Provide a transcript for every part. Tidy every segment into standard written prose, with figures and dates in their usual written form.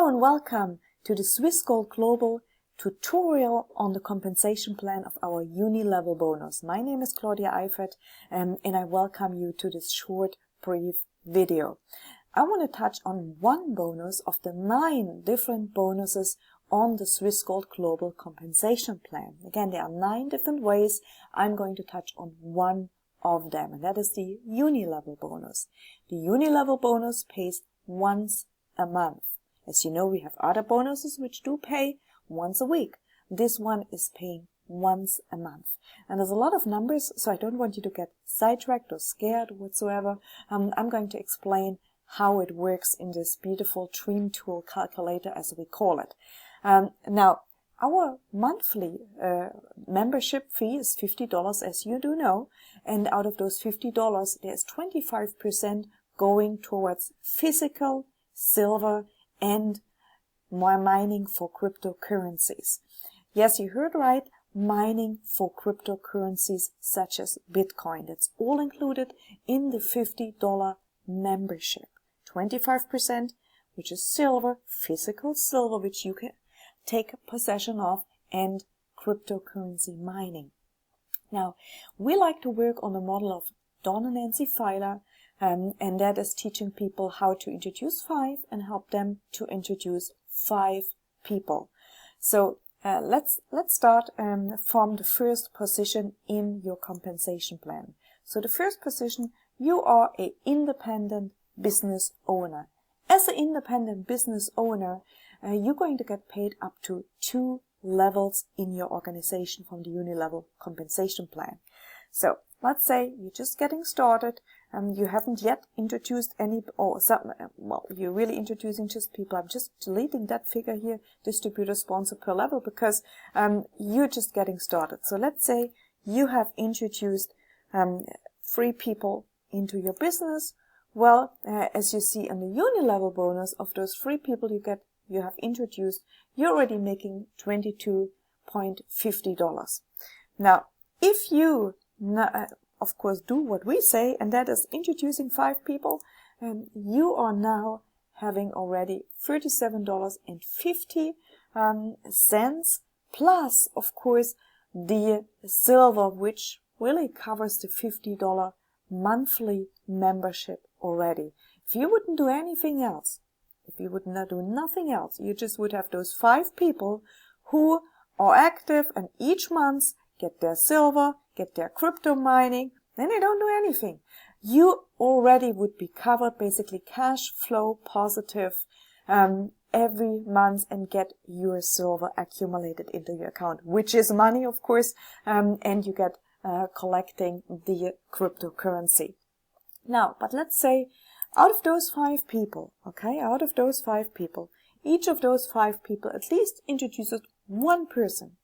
Hello and welcome to the Swiss Gold Global tutorial on the compensation plan of our uni level bonus. My name is Claudia Eifert and I welcome you to this short, brief video. I want to touch on one bonus of the 9 different bonuses on the Swiss Gold Global compensation plan. Again, there are 9 different ways. I'm going to touch on one of them, and that is the uni level bonus. The uni level bonus pays once a month. As you know, we have other bonuses which do pay once a week. This one is paying once a month. And there's a lot of numbers, so I don't want you to get sidetracked or scared whatsoever. I'm going to explain how it works in this beautiful dream tool calculator, as we call it. Now, our monthly membership fee is $50, as you do know. And out of those $50, there's 25% going towards physical silver and more mining for cryptocurrencies. Yes, you heard right, mining for cryptocurrencies such as Bitcoin. That's all included in the $50 membership. 25%, which is silver, physical silver, which you can take possession of, and cryptocurrency mining. Now, we like to work on the model of Don and Nancy Filer, and that is teaching people how to introduce 5 and help them to introduce 5 people. So let's start from the first position in your compensation plan. So the first position, you are an independent business owner. As an independent business owner, you're going to get paid up to 2 levels in your organization from the uni-level compensation plan. So let's say you're just getting started, you haven't yet introduced any, well, you're really introducing just people. I'm just deleting that figure here, distributor sponsor per level, because you're just getting started. So let's say you have introduced 3 people into your business. Well, as you see on the uni-level bonus, of those 3 people you have introduced, you're already making $22.50. Now, if you of course do what we say, and that is introducing 5 people, you are now having already $37.50 plus, of course, the silver, which really covers the $50 monthly membership already. If you wouldn't do anything else, if you would not do nothing else, you just would have those 5 people who are active and each month get their silver, get their crypto mining, then they don't do anything. You already would be covered, basically cash flow positive every month, and get your silver accumulated into your account, which is money, of course, and you get collecting the cryptocurrency. Now, but let's say out of those 5 people, okay, each of those 5 people at least introduces 1 person.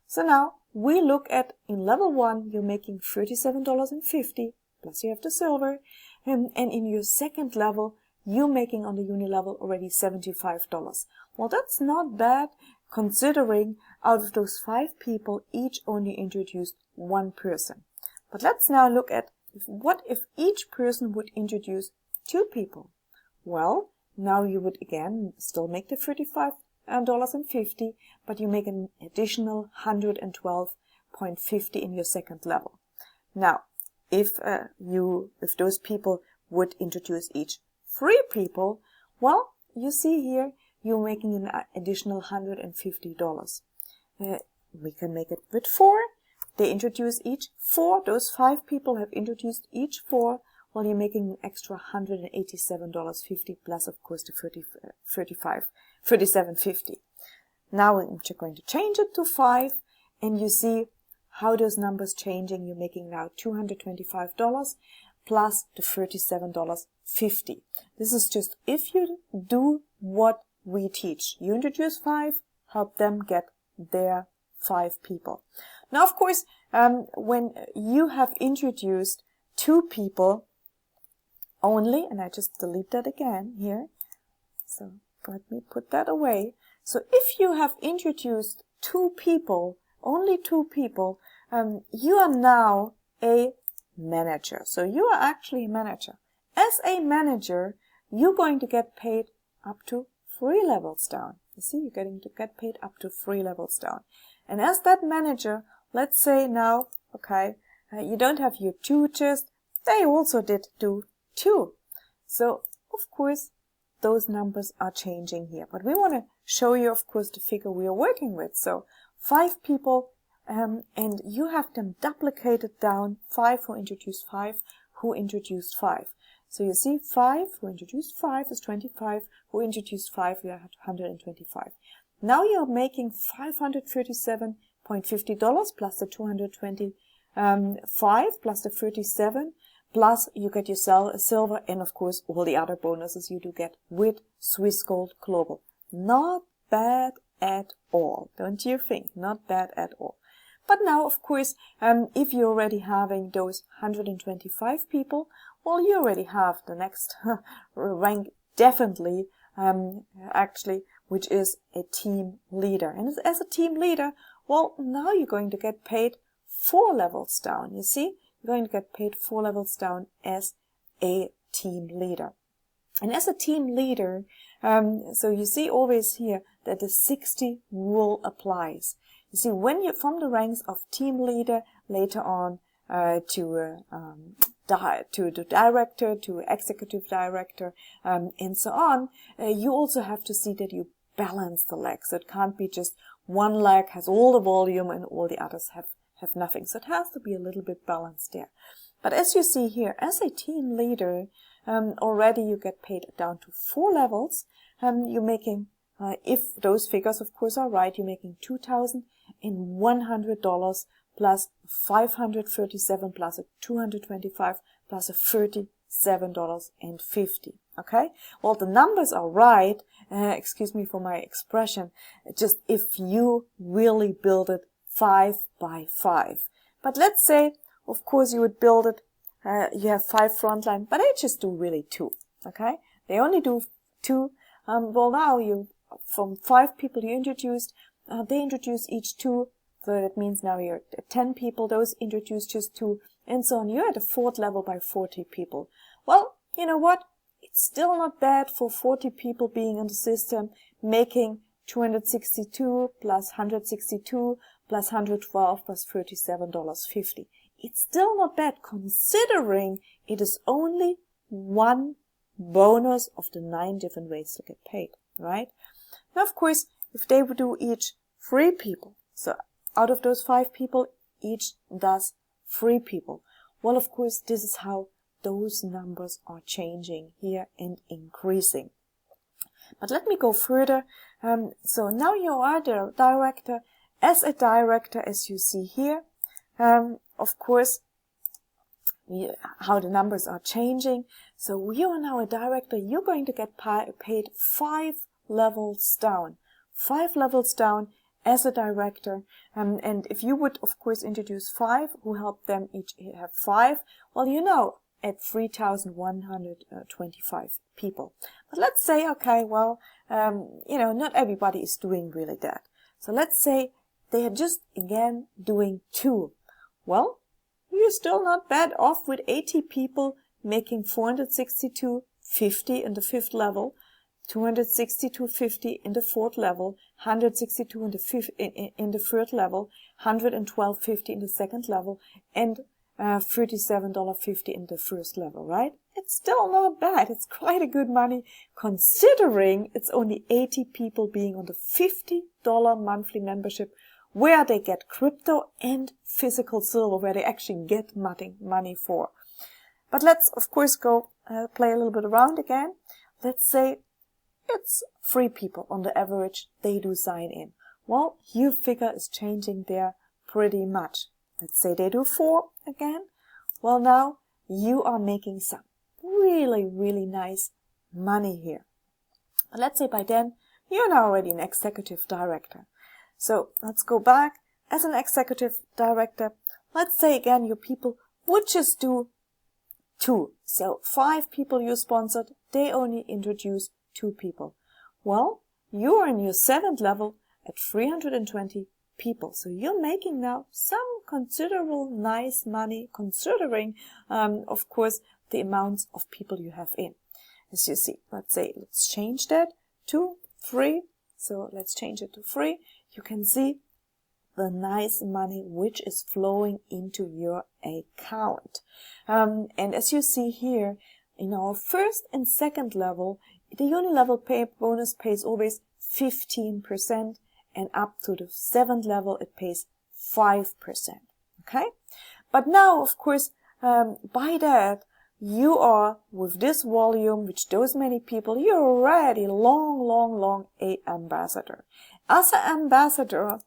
So now we look at, in level 1, you're making $37.50, plus you have the silver, and in your second level, you're making on the uni level already $75. Well, that's not bad, considering out of those 5 people, each only introduced 1 person. But let's now look at what if each person would introduce 2 people. Well, now you would again still make the $35.50, but you make an additional $112.50 in your second level. Now, if those people would introduce each 3 people, well, you see here you're making an additional $150. We can make it with 4. They introduce each 4. Those 5 people have introduced each 4. Well, you're making an extra $187.50 plus, of course, the $37.50. Now we're going to change it to 5, and you see how those numbers changing. You're making now $225 plus the $37.50. This is just if you do what we teach. You introduce 5, help them get their 5 people. Now, of course, when you have introduced 2 people only, and I just delete that again here, so let me put that away. So if you have introduced 2 people, only 2 people, you are now a manager. So you are actually a manager. As a manager, you're going to get paid up to 3 levels down. You see, you're going to get paid up to 3 levels down. And as that manager, let's say now, okay, you don't have your tutors, they also did do 2. So, of course, those numbers are changing here. But we want to show you, of course, the figure we are working with. So, 5 people, and you have them duplicated down, 5 who introduced 5, who introduced 5. So you see 5 who introduced 5 is 25, who introduced 5 you have 125. Now you're making $537.50 plus the 225 plus the 37 plus you get your silver and of course all the other bonuses you do get with Swiss Gold Global. Not bad at all, don't you think? Not bad at all. But now, of course, if you're already having those 125 people, well, you already have the next rank, definitely, actually, which is a team leader. And as a team leader, well, now you're going to get paid 4 levels down. You see, you're going to get paid 4 levels down as a team leader. And as a team leader, so you see always here that the 60 rule applies. You see, when you from the ranks of team leader later on to the director, to executive director, and so on, you also have to see that you balance the legs. So it can't be just one leg has all the volume and all the others have nothing. So it has to be a little bit balanced there. But as you see here, as a team leader, already you get paid down to 4 levels. You're making, if those figures of course are right, you're making $2,100 plus 537 plus a 225 plus a $37.50. Okay? Well, the numbers are right. Excuse me for my expression. Just if you really build it 5 by 5. But let's say, of course, you would build it. You have 5 frontline, but they just do really 2. Okay? They only do 2. Well, now you from 5 people you introduced, they introduce each 2. So that means now you're at 10 people. Those introduce just 2, and so on. You're at a 4th level by 40 people. Well, you know what? It's still not bad for 40 people being in the system, making 262 plus 162 plus 112 plus $37.50. It's still not bad considering it is only one bonus of the 9 different ways to get paid, right? Now, of course, if they would do each 3 people, so out of those 5 people, each does 3 people. Well, of course, this is how those numbers are changing here and increasing. But let me go further. So now you are the director. As a director, as you see here, of course, how the numbers are changing. So you are now a director. You're going to get paid 5 levels down. 5 levels down as a director. And if you would, of course, introduce 5 who help them each have 5, well, you know, at 3,125 people. But let's say, okay, well, you know, not everybody is doing really that. So let's say they are just, again, doing 2. Well, you're still not bad off with 80 people making 462.50 in the 5th level, 262.50 in the 4th level, 162 in the 3rd level, 112.50 in the 2nd level, and $37.50 in the 1st level, right? It's still not bad. It's quite a good money considering it's only 80 people being on the $50 monthly membership where they get crypto and physical silver, where they actually get money for. But let's, of course, go play a little bit around again. Let's say it's 3 people on the average they do sign in. Well, your figure is changing there pretty much. Let's say they do 4 again. Well, now you are making some really, really nice money here. But let's say by then you're now already an executive director. So let's go back. As an executive director, let's say again your people would just do 2. So 5 people you sponsored, they only introduce 2 people. Well, you are in your 7th level at 320 people. So you're making now some considerable nice money considering, of course, the amounts of people you have in. As you see, let's say, let's change that to free. So let's change it to free. You can see the nice money which is flowing into your account. And as you see here, in our first and second level, the uni-level bonus pays always 15%, and up to the 7th level it pays 5%. Okay? But now, of course, by that, you are, with this volume, which those many people, you're already long a ambassador. As an ambassador,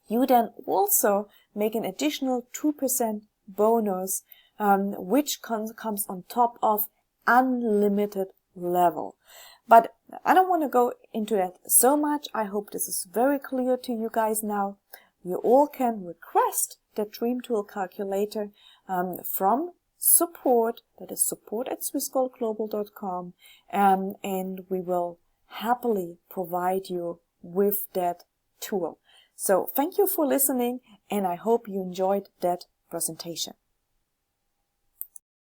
you then also make an additional 2% bonus, which comes on top of unlimited level. But I don't want to go into that so much. I hope this is very clear to you guys now. You all can request the Dream Tool calculator from support, that is support@swissgoldglobal.com, and we will happily provide you with that tool. So thank you for listening, and I hope you enjoyed that presentation.